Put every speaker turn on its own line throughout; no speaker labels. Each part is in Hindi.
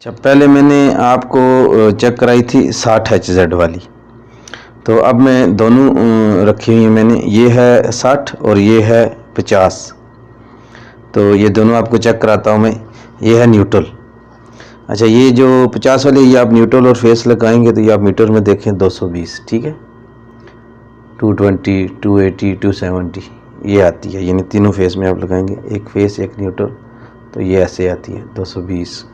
अच्छा, पहले मैंने आपको चेक कराई थी 60 HZ वाली। तो अब मैं दोनों रखी हुई हैं मैंने, ये है 60 और ये है 50। तो ये दोनों आपको चेक कराता हूँ मैं। ये है न्यूट्रल। अच्छा, ये जो 50 वाली, ये आप न्यूट्रल और फेस लगाएंगे तो ये आप मीटर में देखें 220, ठीक है, 220, 280, 270 ये आती है, यानी तीनों फेस में आप लगाएंगे, एक फेस एक न्यूट्रल, तो ये ऐसे आती है 220।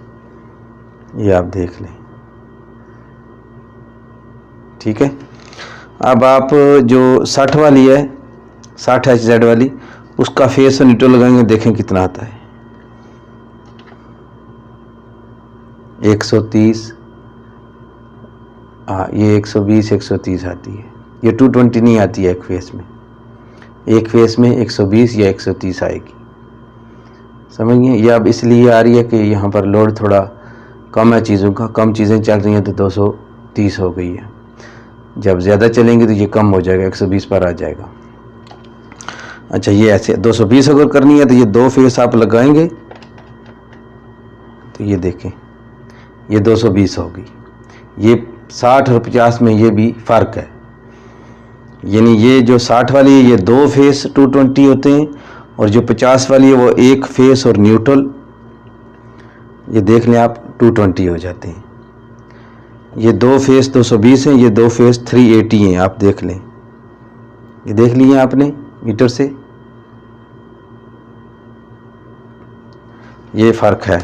ये आप देख लें, ठीक है। अब आप जो 60 वाली है, 60 HZ वाली, उसका फेस और न्यूट्रल लगाएंगे, देखें कितना आता है, 130। हाँ, ये 120, 130 आती है। ये 220 नहीं आती है एक फेस में, एक फेस में 120 या 130 आएगी, समझ गए। ये अब इसलिए आ रही है कि यहाँ पर लोड थोड़ा कम है चीज़ों का, कम चीज़ें चल रही हैं तो 230 हो गई है। जब ज़्यादा चलेंगे तो ये कम हो जाएगा, 120 पर आ जाएगा। अच्छा, ये ऐसे 220 अगर करनी है तो ये दो फेस आप लगाएंगे तो ये देखें, ये 220 होगी। ये 60 और 50 में ये भी फ़र्क है, यानी ये जो 60 वाली है ये दो फेस 220 होते हैं, और जो 50 वाली है वो एक फेस और न्यूट्रल, ये देख लें आप, 220 हो जाते हैं। ये दो फेस 220 हैं, ये दो फेस 380 हैं, आप देख लें, ये देख लिए आपने मीटर से, ये फ़र्क है।